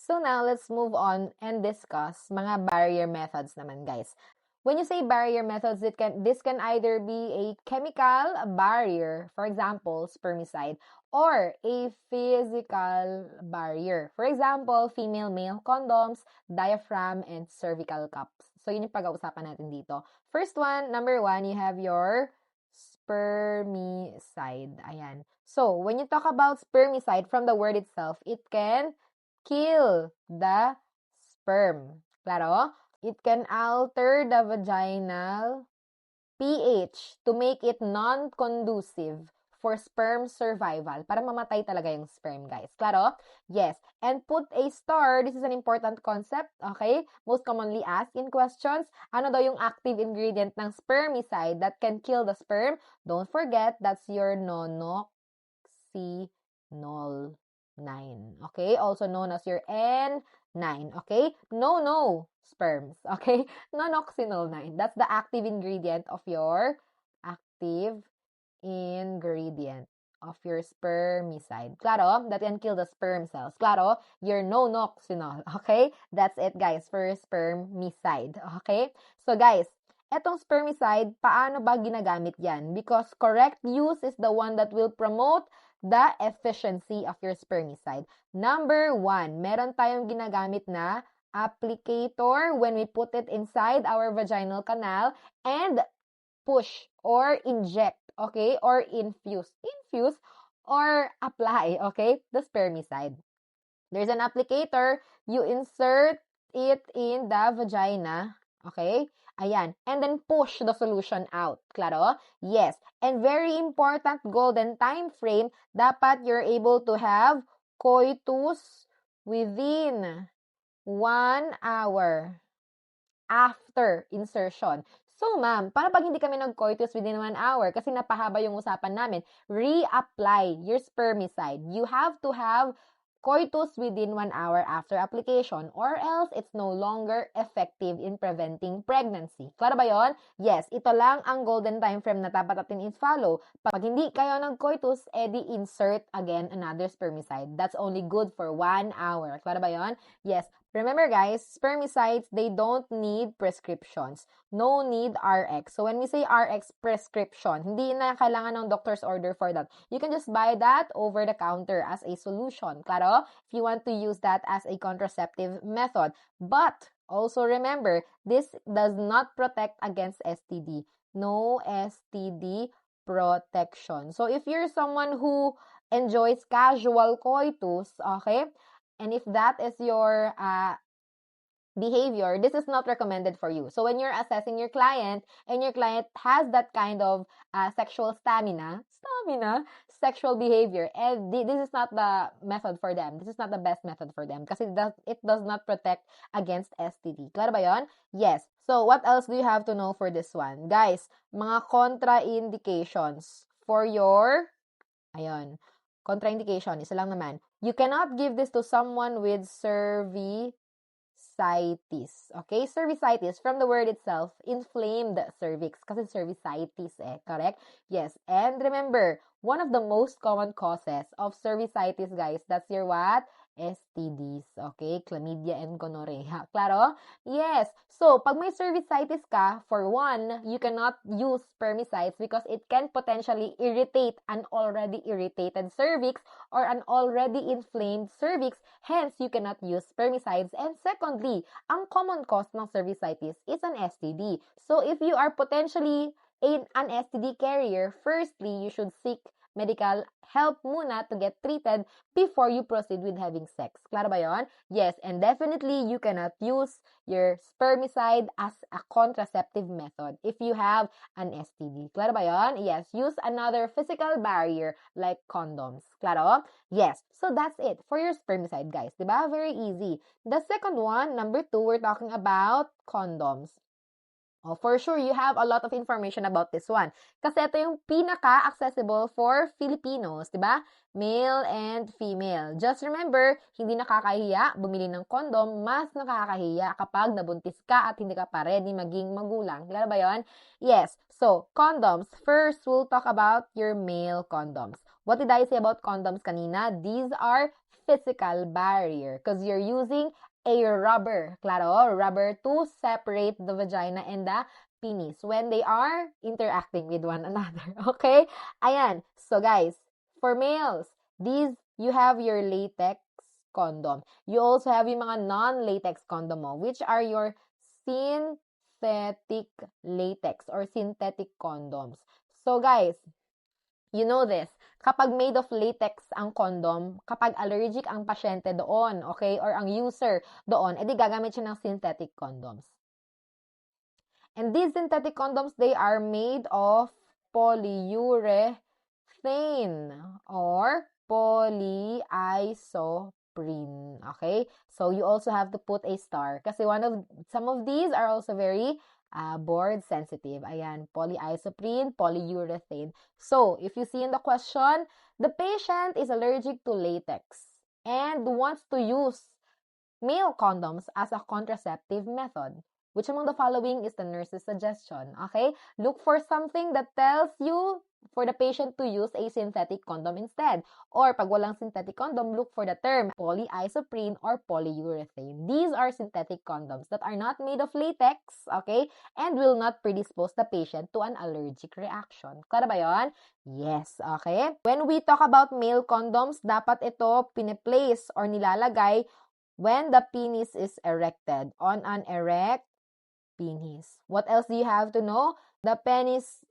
So now, let's move on and discuss mga barrier methods naman, guys. When you say barrier methods, this can either be a chemical barrier, for example, spermicide, or a physical barrier. For example, female-male condoms, diaphragm, and cervical cups. So, yun yung pag-uusapan natin dito. First one, number one, you have your spermicide. Ayan. So, when you talk about spermicide, from the word itself, it can kill the sperm. Claro? It can alter the vaginal pH to make it non-conducive for sperm survival. Para mamatay talaga yung sperm, guys. Claro? Yes. And put a star. This is an important concept, okay? Most commonly asked in questions. Ano daw yung active ingredient ng spermicide that can kill the sperm? Don't forget, that's your nonoxynol 9. Okay? Also known as your N9. Okay? No sperms. Okay? Nonoxynol 9. That's the active ingredient of your spermicide. Claro? That can kill the sperm cells. Claro? Your nonoxynol. Okay? That's it, guys, for spermicide. Okay? So, guys, etong spermicide, paano ba ginagamit yan? Because correct use is the one that will promote the efficiency of your spermicide. Number one, meron tayong ginagamit na applicator when we put it inside our vaginal canal and push or inject, okay? Or infuse or apply, okay? The spermicide. There's an applicator. You insert it in the vagina, okay? Ayan. And then push the solution out. Claro? Yes. And very important golden time frame, dapat you're able to have coitus within 1 hour after insertion. So, ma'am, paano pag hindi kami nag-coitus within 1 hour? Kasi napahaba yung usapan namin. Reapply your spermicide. You have to have coitus within 1 hour after application or else it's no longer effective in preventing pregnancy. Klaro ba yon? Yes, ito lang ang golden time frame na dapat natin is-follow. Pag hindi kayo nag-coitus, edi insert again another spermicide. That's only good for 1 hour. Klaro ba yon? Yes. Remember, guys, spermicides, they don't need prescriptions. No need RX. So, when we say RX prescription, hindi na kailangan ng doctor's order for that. You can just buy that over the counter as a solution. Claro? If you want to use that as a contraceptive method. But, also remember, this does not protect against STD. No STD protection. So, if you're someone who enjoys casual coitus, okay, and if that is your behavior, this is not recommended for you. So when you're assessing your client and your client has that kind of sexual sexual behavior, and this is not the method for them. This is not the best method for them kasi it does not protect against STD. Klaro ba yon? Yes. So what else do you have to know for this one? Guys, mga contraindications for your, contraindication, isa lang naman. You cannot give this to someone with cervicitis. Okay? Cervicitis, from the word itself, inflamed cervix. Kasi cervicitis correct? Yes. And remember, one of the most common causes of cervicitis, guys, that's your what? STDs. Okay? Chlamydia and gonorrhea. Claro? Yes. So, pag may cervicitis ka, for one, you cannot use spermicides because it can potentially irritate an already irritated cervix or an already inflamed cervix. Hence, you cannot use spermicides. And secondly, ang common cause ng cervicitis is an STD. So, if you are potentially an STD carrier, firstly, you should seek medical help muna to get treated before you proceed with having sex. Klaro ba yon? Yes, and definitely you cannot use your spermicide as a contraceptive method if you have an STD. Klaro ba yon? Yes, use another physical barrier like condoms. Klaro? Yes. So that's it for your spermicide, guys. Diba? Very easy. The second one, number 2, we're talking about condoms. Oh, for sure, you have a lot of information about this one. Kasi ito yung pinaka-accessible for Filipinos, di ba? Male and female. Just remember, hindi nakakahiya bumili ng condom, mas nakakahiya kapag nabuntis ka at hindi ka pa ready maging magulang. Kilala ba yun? Yes. So, condoms. First, we'll talk about your male condoms. What did I say about condoms kanina? These are physical barrier because you're using a rubber, claro, rubber to separate the vagina and the penis when they are interacting with one another. Okay? Ayan. So, guys, for males, these, you have your latex condom. You also have yung mga non-latex condom mo, which are your synthetic latex or synthetic condoms. So, guys, you know this, kapag made of latex ang condom, kapag allergic ang pasyente doon, okay, or ang user doon, edi gagamit siya ng synthetic condoms. And these synthetic condoms, they are made of polyurethane or polyisoprene. Okay? So, you also have to put a star. Kasi some of these are also very board sensitive. Ayan, polyisoprene, polyurethane. So, if you see in the question, the patient is allergic to latex and wants to use male condoms as a contraceptive method. Which among the following is the nurse's suggestion? Okay? Look for something that tells you for the patient to use a synthetic condom instead. Or pag walang synthetic condom, look for the term polyisoprene or polyurethane. These are synthetic condoms that are not made of latex, okay? And will not predispose the patient to an allergic reaction. Klaro ba yun? Yes, okay? When we talk about male condoms, dapat ito piniplace or nilalagay when the penis is erected, on an erect penis. What else do you have to know? The penis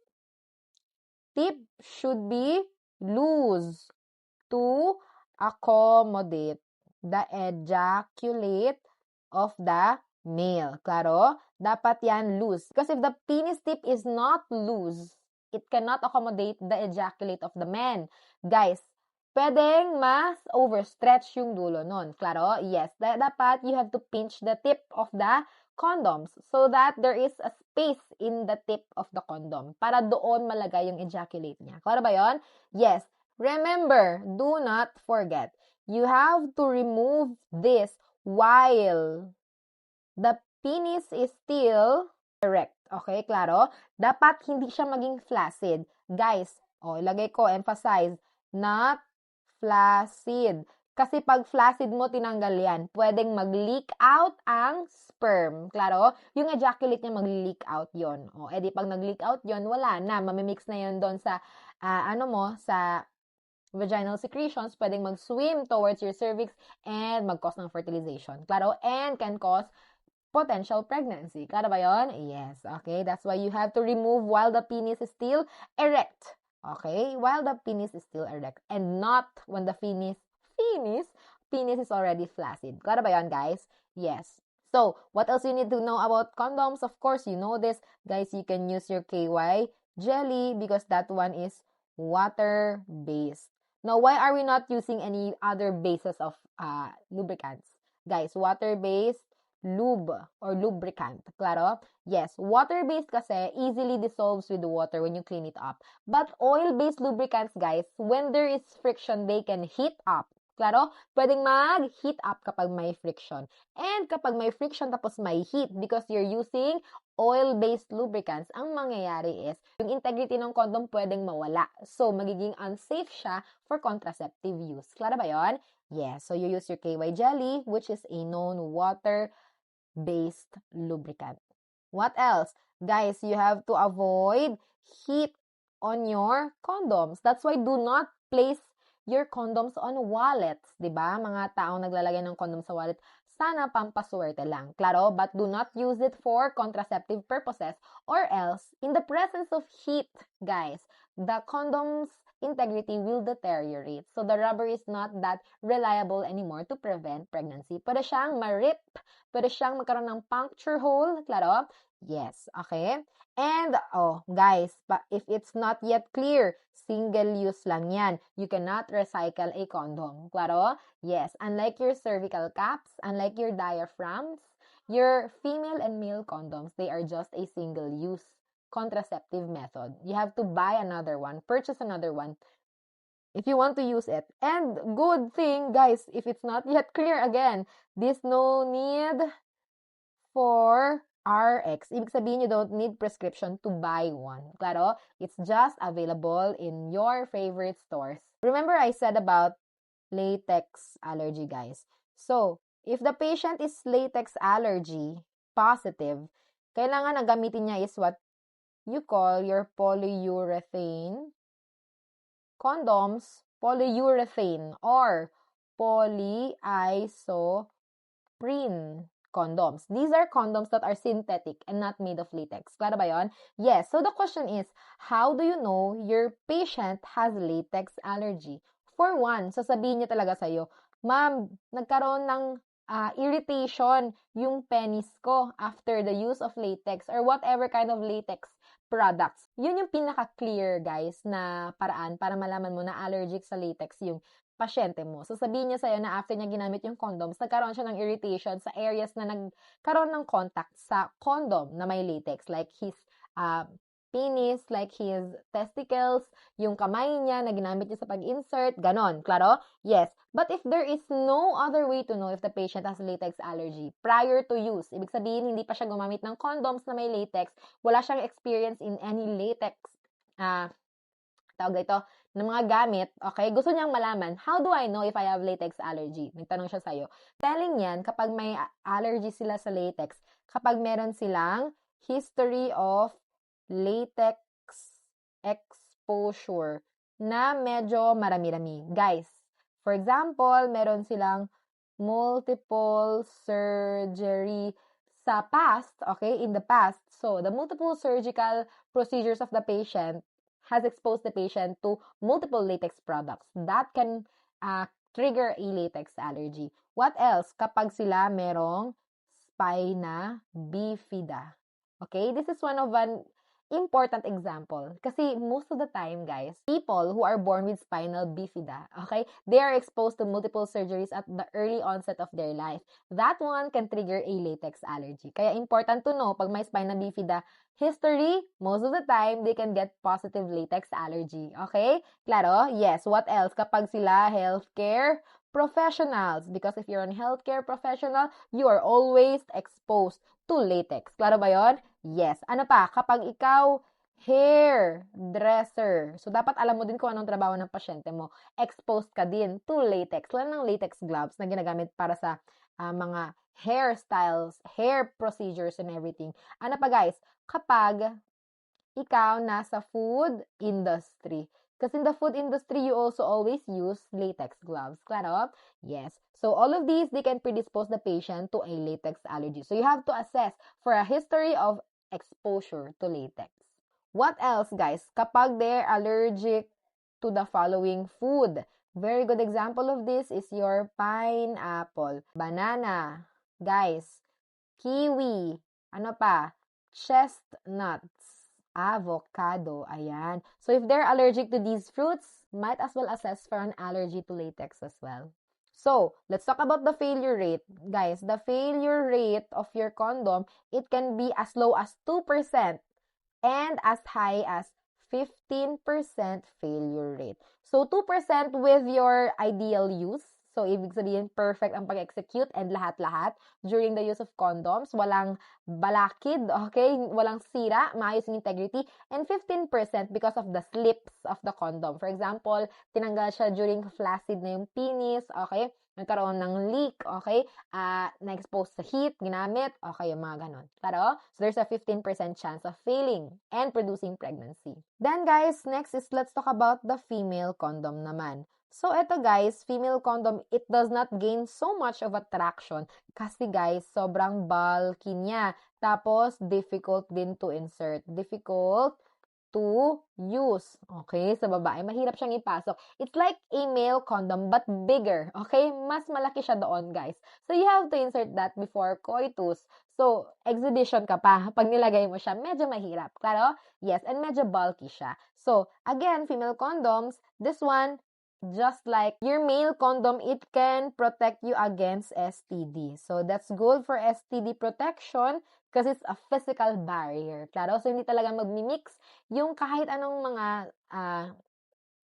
tip should be loose to accommodate the ejaculate of the male. Claro? Dapat yan loose. Because if the penis tip is not loose, it cannot accommodate the ejaculate of the man. Guys, pwedeng mas overstretch yung dulo nun. Claro? Yes. Dapat you have to pinch the tip of the condoms so that there is a space in the tip of the condom para doon malagay yung ejaculate niya. Klaro ba yun? Yes. Remember, do not forget, you have to remove this while the penis is still erect. Okay, klaro? Dapat hindi siya maging flaccid. Guys, ilagay ko, emphasize, not flaccid. Kasi pag flaccid mo, tinanggal yan. Pwedeng mag-leak out ang sperm. Klaro? Yung ejaculate niya mag-leak out yon. Edi pag nag-leak out yon, wala na. Mamimix na yon doon sa, sa vaginal secretions. Pwedeng mag-swim towards your cervix and mag-cause ng fertilization. Klaro? And can cause potential pregnancy. Klaro ba yon? Yes. Okay? That's why you have to remove while the penis is still erect. Okay? While the penis is still erect. And not when the penis is already flaccid. Klaro ba yan, guys? Yes. So, what else you need to know about condoms? Of course, you know this. Guys, you can use your KY jelly because that one is water-based. Now, why are we not using any other bases of lubricants? Guys, water-based lube or lubricant. Klaro? Yes, water-based kasi easily dissolves with the water when you clean it up. But oil-based lubricants, guys, when there is friction, they can heat up. Klaro? Pwedeng mag-heat up kapag may friction. And kapag may friction tapos may heat because you're using oil-based lubricants, ang mangyayari is yung integrity ng condom pwedeng mawala. So, magiging unsafe siya for contraceptive use. Klaro ba yon? Yes. So, you use your KY jelly, which is a known water-based lubricant. What else? Guys, you have to avoid heat on your condoms. That's why do not place your condoms on wallets, di ba? Mga taong naglalagay ng condom sa wallet, sana pampaswerte lang. Klaro, but do not use it for contraceptive purposes or else, in the presence of heat, guys, the condom's integrity will deteriorate. So, the rubber is not that reliable anymore to prevent pregnancy. Pwede siyang ma-rip, pwede siyang magkaroon ng puncture hole, klaro? Yes, okay? And, guys, if it's not yet clear, single use lang yan. You cannot recycle a condom. Klaro? Yes. Unlike your cervical caps, unlike your diaphragms, your female and male condoms, they are just a single use contraceptive method. You have to buy another one, purchase another one if you want to use it. And good thing, guys, if it's not yet clear again, there's no need for RX. Ibig sabihin, you don't need prescription to buy one. Claro? It's just available in your favorite stores. Remember I said about latex allergy, guys. So, if the patient is latex allergy positive, kailangan ang gamitin niya is what you call your polyurethane condoms, polyurethane, or polyisoprene condoms. These are condoms that are synthetic and not made of latex. Klaro ba yon? Yes. So the question is, how do you know your patient has latex allergy? For one, sasabihin niya talaga sa'yo, ma'am, nagkaroon ng irritation yung penis ko after the use of latex or whatever kind of latex products. Yun yung pinaka-clear, guys, na paraan para malaman mo na allergic sa latex yung pasyente mo. So, sabihin niya sa'yo na after niya ginamit yung condoms, nagkaroon siya ng irritation sa areas na nagkaroon ng contact sa condom na may latex. Like his penis, like his testicles, yung kamay niya na ginamit niya sa pag-insert, ganon. Klaro? Yes. But if there is no other way to know if the patient has latex allergy prior to use, ibig sabihin, hindi pa siya gumamit ng condoms na may latex, wala siyang experience in any latex, tawag dito, ng mga gamit, okay? Gusto niyang malaman, how do I know if I have latex allergy? Nagtanong siya sa'yo. Telling yan, kapag may allergy sila sa latex, kapag meron silang history of latex exposure na medyo marami-rami. Guys, for example, meron silang multiple surgery sa past, okay, in the past. So, the multiple surgical procedures of the patient has exposed the patient to multiple latex products. That can trigger a latex allergy. What else? Kapag sila merong spina bifida. Okay, this is one of an important example. Kasi most of the time, guys, people who are born with spinal bifida, okay, they are exposed to multiple surgeries at the early onset of their life. That one can trigger a latex allergy. Kaya important to know, pag may spinal bifida history, most of the time, they can get positive latex allergy. Okay? Claro? Yes. What else? Kapag sila healthcare professionals. Because if you're a healthcare professional, you are always exposed to latex. Claro ba yon? Yes. Ano pa? Kapag ikaw hairdresser. So, dapat alam mo din kung anong trabaho ng pasyente mo. Exposed ka din to latex. Lalo ng latex gloves na ginagamit para sa mga hairstyles, hair procedures, and everything. Ano pa, guys? Kapag ikaw nasa food industry. Because in the food industry, you also always use latex gloves. Claro? Yes. So, all of these, they can predispose the patient to a latex allergy. So, you have to assess for a history of exposure to latex. What else, guys? Kapag they're allergic to the following food. Very good example of this is your pineapple, banana, guys, kiwi, ano pa, chestnuts, avocado, ayan. So, if they're allergic to these fruits, might as well assess for an allergy to latex as well. So, let's talk about the failure rate. Guys, the failure rate of your condom, it can be as low as 2% and as high as 15% failure rate. So, 2% with your ideal use. So, ibig sabihin, perfect ang pag-execute and lahat-lahat during the use of condoms. Walang balakid, okay? Walang sira, maayos yung integrity. And 15% because of the slips of the condom. For example, tinanggal siya during flaccid na yung penis, okay? Nagkaroon ng leak, okay? Na-expose sa heat, ginamit, okay, yung mga ganon. Claro? So, there's a 15% chance of failing and producing pregnancy. Then, guys, next is let's talk about the female condom naman. So, eto guys, female condom, it does not gain so much of attraction kasi guys, sobrang bulky niya. Tapos, difficult din to insert. Difficult to use. Okay? Sa babae, mahirap siyang ipasok. It's like a male condom but bigger. Okay? Mas malaki siya doon, guys. So, you have to insert that before coitus. So, exhibition ka pa. Pag nilagay mo siya, medyo mahirap. Claro? Yes, and medyo bulky siya. So, again, female condoms, this one, just like your male condom, it can protect you against STD. So, that's good for STD protection because it's a physical barrier. Claro? So, hindi talaga magmimix yung kahit anong mga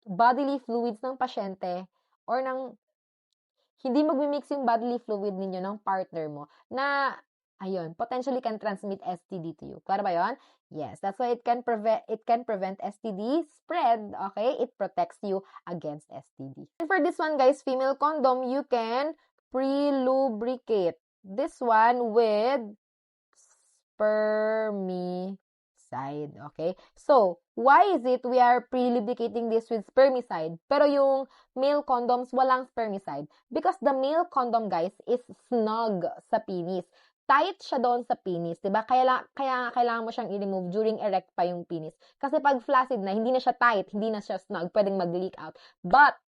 bodily fluids ng pasyente or hindi magmimix yung bodily fluid ninyo ng partner mo na ayun, potentially can transmit STD to you. Klaro ba yun? Yes, that's why it can prevent STD spread, okay? It protects you against STD. And for this one, guys, female condom, you can pre-lubricate this one with spermicide, okay? So, why is it we are pre-lubricating this with spermicide, pero yung male condoms walang spermicide? Because the male condom, guys, is snug sa penis. Tight siya doon sa penis, 'di ba? Kaya kailangan mo siyang i-remove during erect pa yung penis. Kasi pag flaccid na, hindi na siya tight, hindi na siya snug, pwedeng mag-leak out. But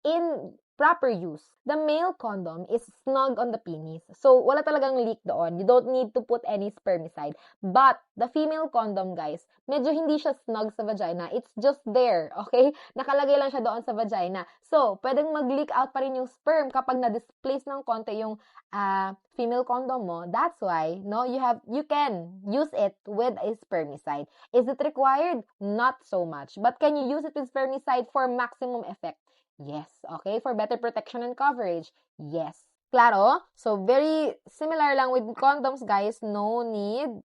in proper use, the male condom is snug on the penis. So, wala talagang leak doon. You don't need to put any spermicide. But, the female condom, guys, medyo hindi siya snug sa vagina. It's just there, okay? Nakalagay lang siya doon sa vagina. So, pwedeng mag-leak out pa rin yung sperm kapag na-displace ng konti yung female condom mo. That's why, no, you can use it with a spermicide. Is it required? Not so much. But can you use it with spermicide for maximum effect? Yes. Okay. For better protection and coverage? Yes. Claro? So, very similar lang with condoms, guys. No need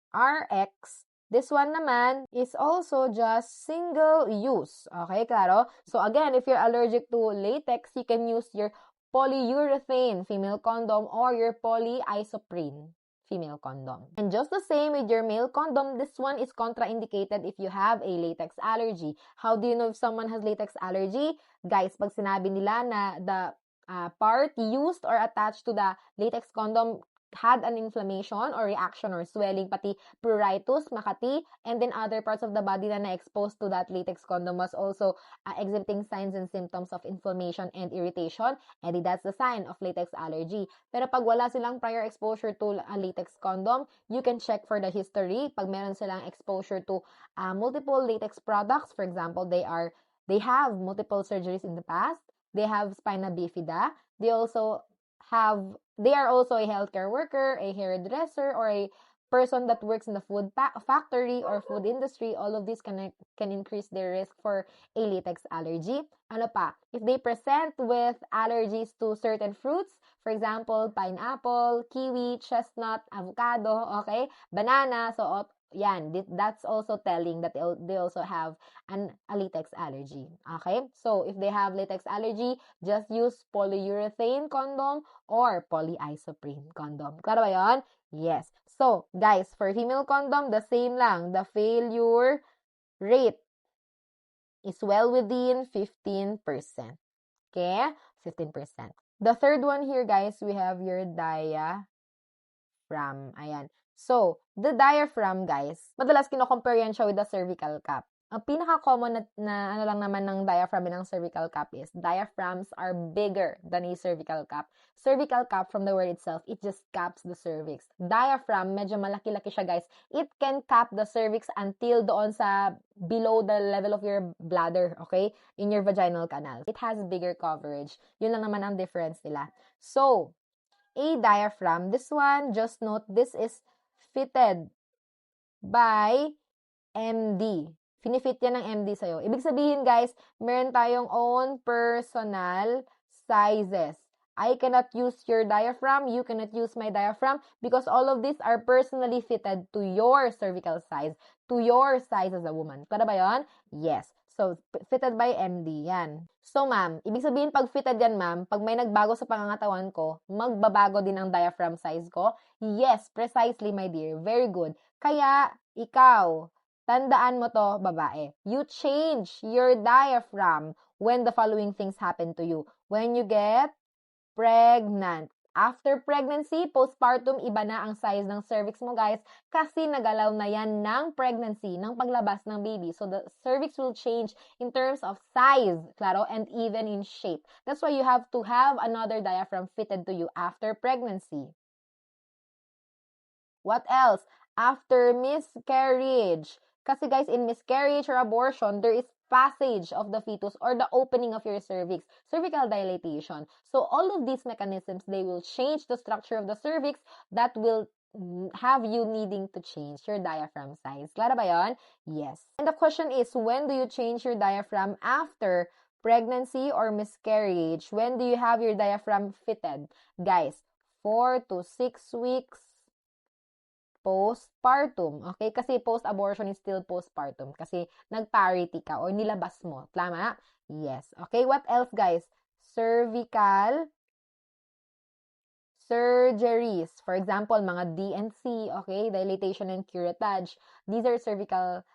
RX. This one naman is also just single use. Okay, claro? So, again, if you're allergic to latex, you can use your polyurethane female condom or your polyisoprene female condom. And just the same with your male condom, this one is contraindicated if you have a latex allergy. How do you know if someone has latex allergy? Guys, pag sinabi nila na the part used or attached to the latex condom had an inflammation or reaction or swelling, pati pruritus, Makati, and then other parts of the body na na-exposed to that latex condom was also exhibiting signs and symptoms of inflammation and irritation, and that's the sign of latex allergy. Pero pag wala silang prior exposure to a latex condom, you can check for the history. Pag meron silang exposure to multiple latex products, for example, they have multiple surgeries in the past, they have spina bifida, they are also a healthcare worker, a hairdresser, or a person that works in the food factory or food industry. All of these can increase their risk for a latex allergy. Ano pa? If they present with allergies to certain fruits, for example, pineapple, kiwi, chestnut, avocado, okay, banana, so yan, that's also telling that they also have a latex allergy. Okay? So, if they have latex allergy, just use polyurethane condom or polyisoprene condom. Klaro ba yun? Yes. So, guys, for female condom, the same lang. The failure rate is well within 15%. Okay? 15%. The third one here, guys, we have your diaphragm. Ayan. So, the diaphragm, guys, madalas kino-compare yan siya with the cervical cap. Ang pinaka-common na ano lang naman ng diaphragm and ng cervical cap is diaphragms are bigger than a cervical cap. Cervical cap, from the word itself, it just caps the cervix. Diaphragm, medyo malaki-laki siya, guys. It can cap the cervix until doon sa below the level of your bladder, okay? In your vaginal canal. It has bigger coverage. Yun lang naman ang difference nila. So, a diaphragm, this one, just note, this is fitted by MD. Finifit yan ng MD sa'yo. Ibig sabihin, guys, meron tayong own personal sizes. I cannot use your diaphragm, you cannot use my diaphragm, because all of these are personally fitted to your cervical size, to your size as a woman. Kada ba yun? Yes. So, fitted by MD, yan. So, ma'am, ibig sabihin pag fitted yan, ma'am, pag may nagbago sa pangangatawan ko, magbabago din ang diaphragm size ko? Yes, precisely, my dear. Very good. Kaya, ikaw, tandaan mo to, babae. You change your diaphragm when the following things happen to you. When you get pregnant. After pregnancy, postpartum, iba na ang size ng cervix mo, guys, kasi nagalaw na yan ng pregnancy, ng paglabas ng baby. So, the cervix will change in terms of size, claro, and even in shape. That's why you have to have another diaphragm fitted to you after pregnancy. What else? After miscarriage. Kasi, guys, in miscarriage or abortion, there is passage of the fetus or the opening of your cervix, cervical dilatation. So all of these mechanisms, they will change the structure of the cervix that will have you needing to change your diaphragm size. Klaro ba yun? Yes. And the question is, when do you change your diaphragm after pregnancy or miscarriage? When do you have your diaphragm fitted? Guys, 4 to 6 weeks postpartum. Okay? Kasi post-abortion is still postpartum. Kasi nag-parity ka or nilabas mo. Tama? Yes. Okay, what else, guys? Cervical surgeries. For example, mga D&C, okay? Dilatation and curettage. These are cervical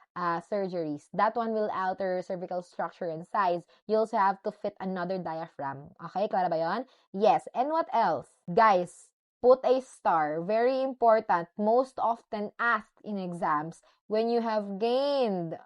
surgeries. That one will alter cervical structure and size. You also have to fit another diaphragm. Okay, klaro ba yun? Yes. And what else? Guys, put a star. Very important. Most often asked in exams. When you have gained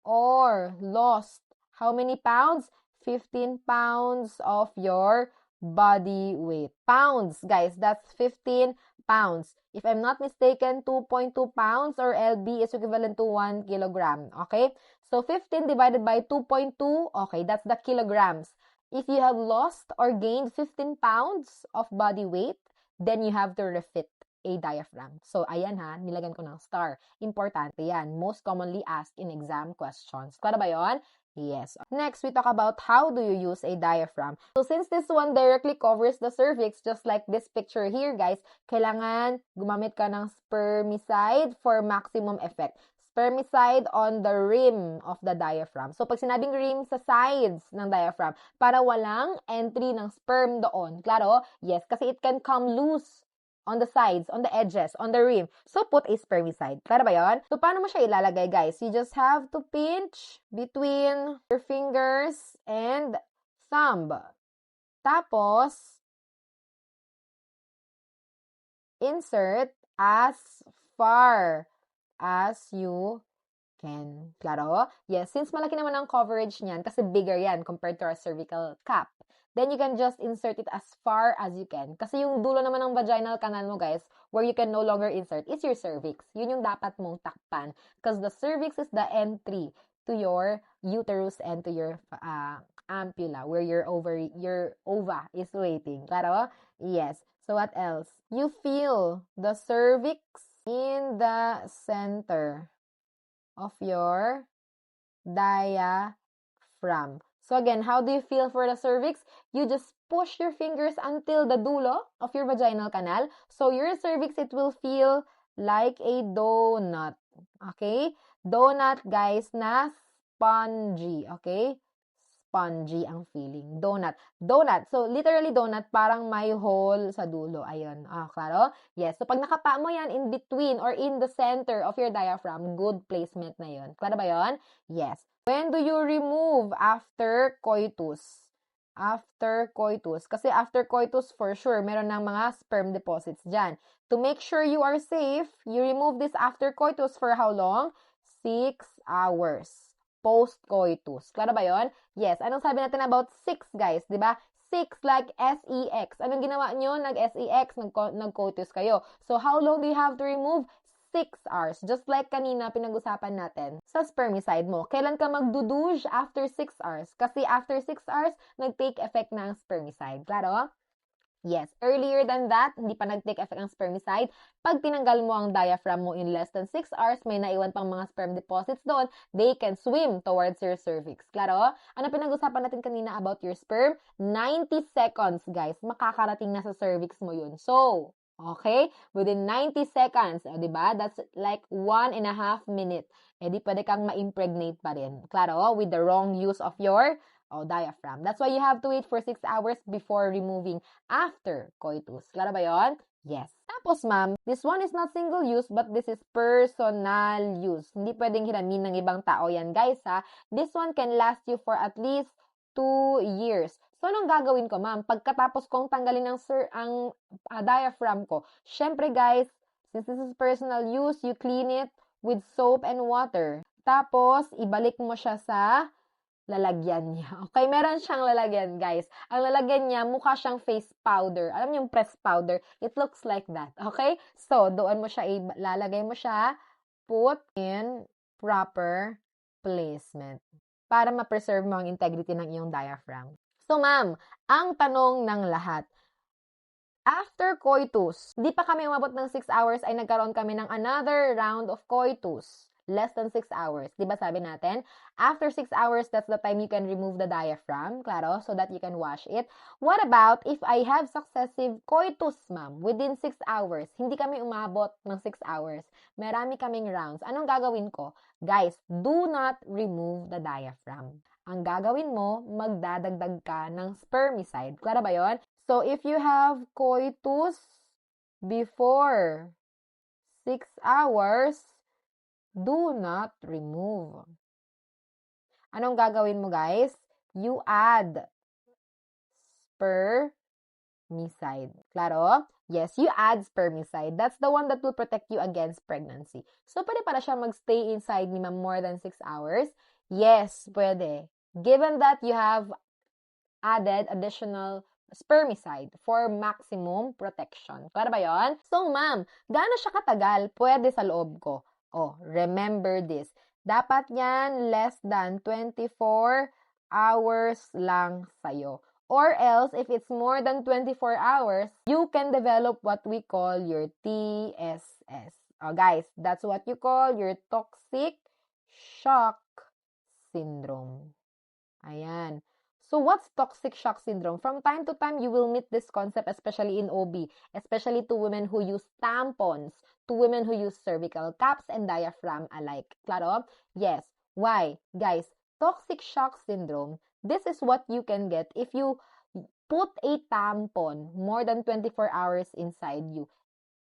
or lost how many pounds? 15 pounds of your body weight. Pounds, guys, that's 15 pounds. If I'm not mistaken, 2.2 pounds or LB is equivalent to 1 kilogram. Okay? So 15 divided by 2.2, okay, that's the kilograms. If you have lost or gained 15 pounds of body weight, then you have to refit a diaphragm. So, ayan ha, nilagyan ko ng star. Importante yan. Most commonly asked in exam questions. Klaro ba yun? Yes. Next, we talk about how do you use a diaphragm. So, since this one directly covers the cervix, just like this picture here, guys, kailangan gumamit ka ng spermicide for maximum effect. Spermicide on the rim of the diaphragm. So, pag sinabing rim, sa sides ng diaphragm, para walang entry ng sperm doon. Klaro? Yes, kasi it can come loose on the sides, on the edges, on the rim. So, put a spermicide. Klaro ba yun? So, paano mo siya ilalagay, guys? You just have to pinch between your fingers and thumb. Tapos, insert as far as you can. Klaro? Yes, since malaki naman ang coverage niyan, kasi bigger yan compared to our cervical cap, then you can just insert it as far as you can. Kasi yung dulo naman ng vaginal canal mo, guys, where you can no longer insert is your cervix. Yun yung dapat mong takpan. Because the cervix is the entry to your uterus and to your ampulla, where your ova is waiting. Klaro? Yes. So what else? You feel the cervix in the center of your diaphragm. So again, how do you feel for the cervix? You just push your fingers until the dulo of your vaginal canal. So your cervix, it will feel like a donut. Okay? Donut, guys, na spongy. Okay? Spongy ang feeling. Donut. Donut. So, literally donut, parang may hole sa dulo. Ayun. Klaro? Yes. So, pag nakapa mo yan in between or in the center of your diaphragm, good placement na yun. Klaro ba yun? Yes. When do you remove after coitus? After coitus. Kasi after coitus, for sure, meron ng mga sperm deposits dyan. To make sure you are safe, you remove this after coitus for how long? 6 hours. Post-coitus. Klaro ba yun? Yes. Anong sabi natin about 6, guys? Diba? 6 like SEX. Anong ginawa nyo? Nag-SEX, nag-coitus kayo. So, how long do you have to remove? 6 hours. Just like kanina, pinag-usapan natin sa spermicide mo. Kailan ka magduduge? After 6 hours. Kasi after 6 hours, nag-take effect ng spermicide. Klaro? Yes. Earlier than that, hindi pa nag-take effect ang spermicide. Pag tinanggal mo ang diaphragm mo in less than 6 hours, may naiwan pang mga sperm deposits doon, they can swim towards your cervix. Klaro? Ano pinag-usapan natin kanina about your sperm? 90 seconds, guys. Makakarating na sa cervix mo yun. So, okay? Within 90 seconds, diba? That's like 1.5 minutes. Di pwede kang ma-impregnate pa rin. Klaro? With the wrong use of your diaphragm. That's why you have to wait for 6 hours before removing after coitus. Klaro ba yun? Yes. Tapos, ma'am, this one is not single use, but this is personal use. Hindi pwedeng hiramin ng ibang tao yan, guys, ha? This one can last you for at least 2 years. So, anong gagawin ko, ma'am? Pagkatapos kong tanggalin ang diaphragm ko, syempre, guys, since this is personal use, you clean it with soap and water. Tapos, ibalik mo siya sa lalagyan niya. Okay, meron siyang lalagyan, guys. Ang lalagyan niya, mukha siyang face powder. Alam niyo yung press powder? It looks like that. Okay? So, doon mo siya, lalagay mo siya, put in proper placement para ma-preserve mo ang integrity ng iyong diaphragm. So, ma'am, ang tanong ng lahat, after coitus, di pa kami umabot ng 6 hours ay nagkaroon kami ng another round of coitus. less than 6 hours. Di ba sabi natin? After 6 hours, that's the time you can remove the diaphragm, klaro, so that you can wash it. What about if I have successive coitus, ma'am, within 6 hours? Hindi kami umabot ng 6 hours. Marami kaming rounds. Anong gagawin ko? Guys, do not remove the diaphragm. Ang gagawin mo, magdadagdag ka ng spermicide. Klaro ba yon? So, if you have coitus before 6 hours, do not remove. Anong gagawin mo, guys? You add spermicide. Klaro? Yes, you add spermicide. That's the one that will protect you against pregnancy. So, pwede pala siya magstay inside ni ma'am more than 6 hours? Yes, pwede. Given that you have added additional spermicide for maximum protection. Klaro ba yon? So, ma'am, gaano siya katagal pwede sa loob ko? Oh, remember this. Dapat yan less than 24 hours lang sa'yo. Or else, if it's more than 24 hours, you can develop what we call your TSS. Oh, guys, that's what you call your toxic shock syndrome. Ayan. So, what's toxic shock syndrome? From time to time, you will meet this concept, especially in OB, especially to women who use tampons, to women who use cervical caps and diaphragm alike. Klaro? Yes. Why? Guys, toxic shock syndrome, this is what you can get if you put a tampon more than 24 hours inside you.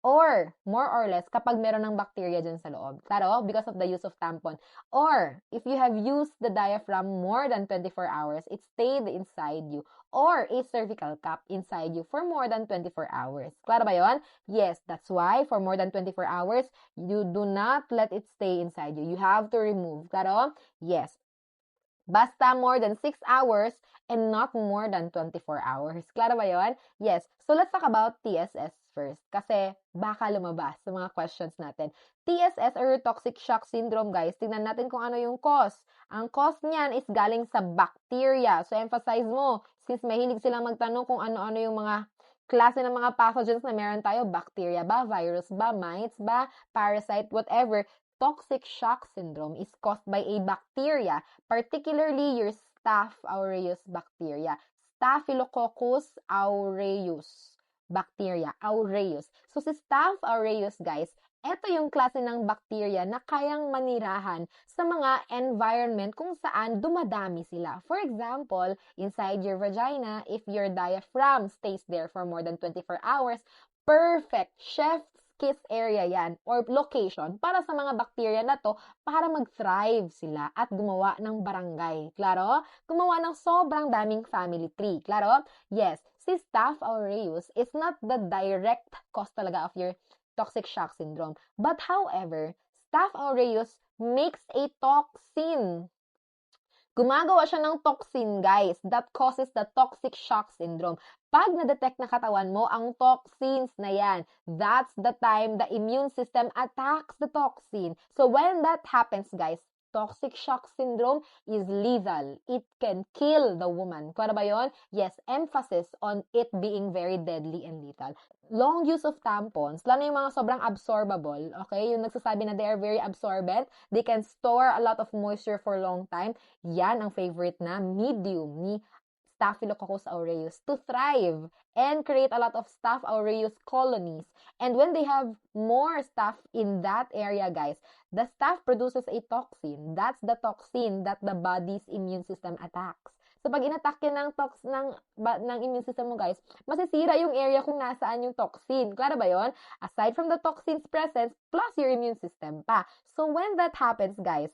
Or, more or less, kapag meron ng bacteria dyan sa loob. Klaro? Because of the use of tampon. Or, if you have used the diaphragm more than 24 hours, it stayed inside you. Or, a cervical cap inside you for more than 24 hours. Klaro ba yon? Yes, that's why for more than 24 hours, you do not let it stay inside you. You have to remove. Klaro? Yes. Basta more than 6 hours and not more than 24 hours. Klaro ba yon? Yes. So, let's talk about TSS first. Kasi, baka lumabas sa mga questions natin. TSS or toxic shock syndrome, guys, tignan natin kung ano yung cause. Ang cause niyan is galing sa bacteria. So, emphasize mo, since mahilig silang magtanong kung ano-ano yung mga klase ng mga pathogens na meron tayo, bacteria ba, virus ba, mites ba, parasite, whatever, toxic shock syndrome is caused by a bacteria, particularly your Staph aureus bacteria. Staphylococcus aureus bacteria, aureus. So, si Staph aureus, guys, ito yung klase ng bacteria na kayang manirahan sa mga environment kung saan dumadami sila. For example, inside your vagina, if your diaphragm stays there for more than 24 hours, perfect chef's kiss area yan or location para sa mga bacteria na to para mag-thrive sila at gumawa ng barangay. Klaro? Gumawa ng sobrang daming family tree. Klaro? Yes. Si Staph aureus is not the direct cause talaga of your toxic shock syndrome. But however, Staph aureus makes a toxin. Gumagawa siya ng toxin, guys, that causes the toxic shock syndrome. Pag na-detect na katawan mo ang toxins na yan, that's the time the immune system attacks the toxin. So when that happens, guys, toxic shock syndrome is lethal. It can kill the woman. Klaro ba yun? Yes, emphasis on it being very deadly and lethal. Long use of tampons, lalo yung mga sobrang absorbable, okay? Yung nagsasabi na they are very absorbent, they can store a lot of moisture for a long time. Yan ang favorite na medium ni Staphylococcus aureus to thrive and create a lot of Staph aureus colonies. And when they have more staph in that area, guys, the staph produces a toxin. That's the toxin that the body's immune system attacks. So, pag inattack yan ng immune system mo, guys, masisira yung area kung nasaan yung toxin. Klaro ba yon? Aside from the toxin's presence, plus your immune system pa. So, when that happens, guys,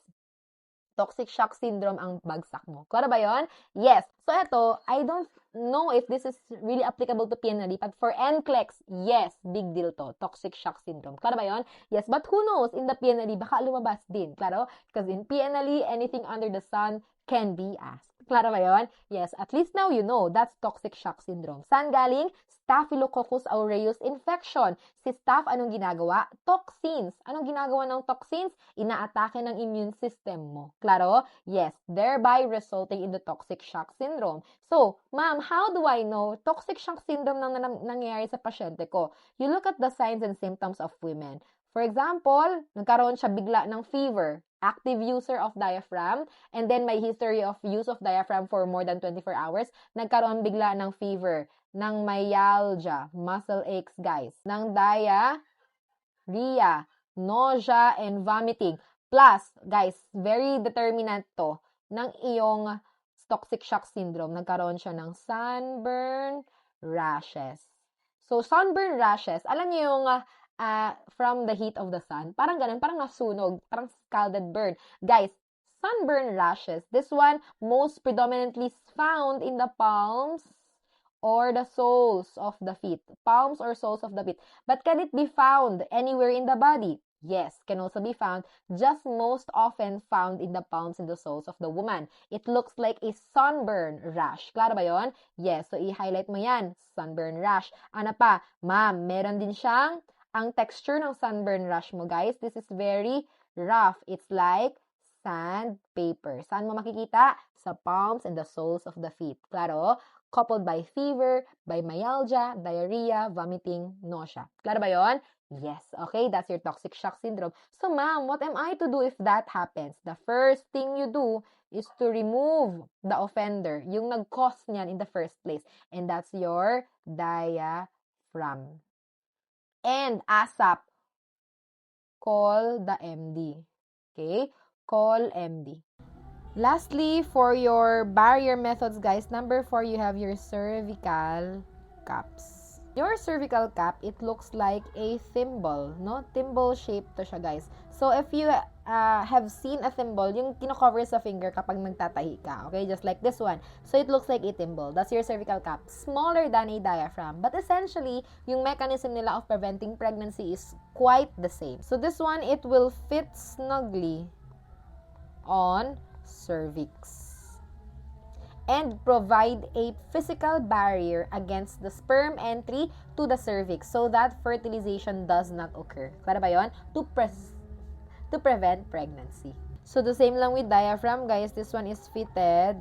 toxic shock syndrome ang bagsak mo. Klaro ba yon? Yes. So, ito, I don't know if this is really applicable to PNLD, but for NCLEX, yes, big deal to. Toxic shock syndrome. Klaro ba yon? Yes, but who knows, in the PNLD, baka lumabas din. Klaro? Because in PNLD, anything under the sun can be asked. Klaro ba yon? Yes, at least now you know, that's toxic shock syndrome. Saan galing? Staphylococcus aureus infection. Si staph, anong ginagawa? Toxins. Anong ginagawa ng toxins? Inaatake ng immune system mo. Klaro? Yes, thereby resulting in the toxic shock syndrome. So, ma'am, how do I know toxic shock syndrome nang nangyayari sa pasyente ko? You look at the signs and symptoms of women. For example, nagkaroon siya bigla ng fever, active user of diaphragm, and then may history of use of diaphragm for more than 24 hours, nagkaroon bigla ng fever, ng myalgia, muscle aches guys, ng diarrhea, nausea, and vomiting. Plus, guys, very determinant to, ng iyong toxic shock syndrome, nagkaroon siya ng sunburn rashes. So, sunburn rashes, alam niyo yung from the heat of the sun, parang ganun, parang nasunog, parang scalded burn. Guys, sunburn rashes, this one most predominantly found in the palms or the soles of the feet. Palms or soles of the feet. But can it be found anywhere in the body? Yes, can also be found, just most often found in the palms and the soles of the woman. It looks like a sunburn rash. Klaro ba yon? Yes, so i-highlight mo yan, sunburn rash. Ano pa? Ma'am, meron din siyang, ang texture ng sunburn rash mo, guys, this is very rough. It's like sandpaper. Saan mo makikita? Sa palms and the soles of the feet. Klaro? Coupled by fever, by myalgia, diarrhea, vomiting, nausea. Klaro ba yon? Yes. Okay, that's your toxic shock syndrome. So, ma'am, what am I to do if that happens? The first thing you do is to remove the offender, yung nag-cause niyan in the first place. And that's your diaphragm. And ASAP, call the MD. Okay? Call MD. Lastly, for your barrier methods, guys, number 4, you have your cervical caps. Your cervical cap, it looks like a thimble, no? Thimble shape to siya, guys. So, if you have seen a thimble, yung kino-cover sa finger kapag nagtatahi ka, okay? Just like this one. So, it looks like a thimble. That's your cervical cap. Smaller than a diaphragm. But essentially, yung mechanism nila of preventing pregnancy is quite the same. So, this one, it will fit snugly on cervix and provide a physical barrier against the sperm entry to the cervix so that fertilization does not occur. Klaro ba yun? To prevent pregnancy. So, the same lang with diaphragm, guys. This one is fitted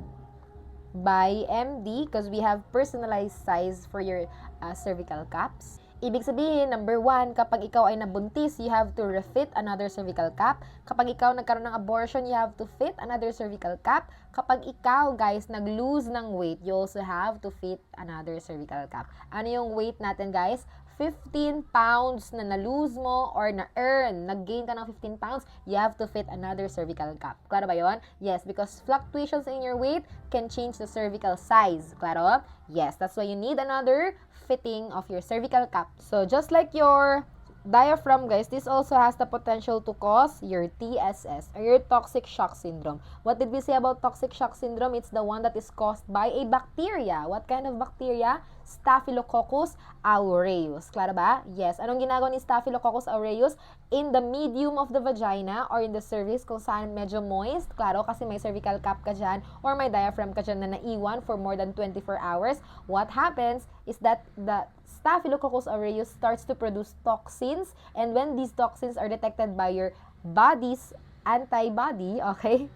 by MD because we have personalized size for your cervical caps. Ibig sabihin, number 1, kapag ikaw ay nabuntis, you have to refit another cervical cap. Kapag ikaw nagkaroon ng abortion, you have to fit another cervical cap. Kapag ikaw, guys, nag-lose ng weight, you also have to fit another cervical cap. Ano yung weight natin, guys? 15 pounds na na-lose mo or na-earn, nag-gain ka ng 15 pounds, you have to fit another cervical cap. Klaro ba yun? Yes, because fluctuations in your weight can change the cervical size. Klaro? Yes, that's why you need another fitting of your cervical cap. So, just like your diaphragm, guys, this also has the potential to cause your TSS or your toxic shock syndrome. What did we say about toxic shock syndrome? It's the one that is caused by a bacteria. What kind of bacteria? Staphylococcus aureus. Klaro ba? Yes. Anong ginagawa ni Staphylococcus aureus? In the medium of the vagina or in the cervix kung saan medyo moist. Klaro, kasi may cervical cap ka dyan or may diaphragm ka dyan na naiwan for more than 24 hours. What happens is that the Staphylococcus aureus starts to produce toxins, and when these toxins are detected by your body's antibody, okay?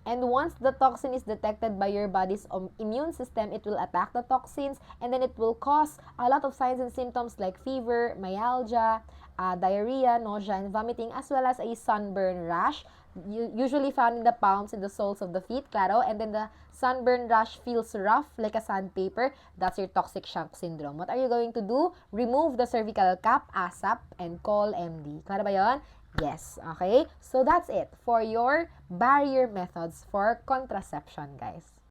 And once the toxin is detected by your body's immune system, it will attack the toxins, and then it will cause a lot of signs and symptoms like fever, myalgia, diarrhea, nausea, and vomiting, as well as a sunburn rash, usually found in the palms and the soles of the feet, claro, and then the sunburn rash feels rough like a sandpaper. That's your toxic shock syndrome. What are you going to do? Remove the cervical cap ASAP and call MD. Claro ba yun? Yes. Okay? So, that's it for your barrier methods for contraception, guys.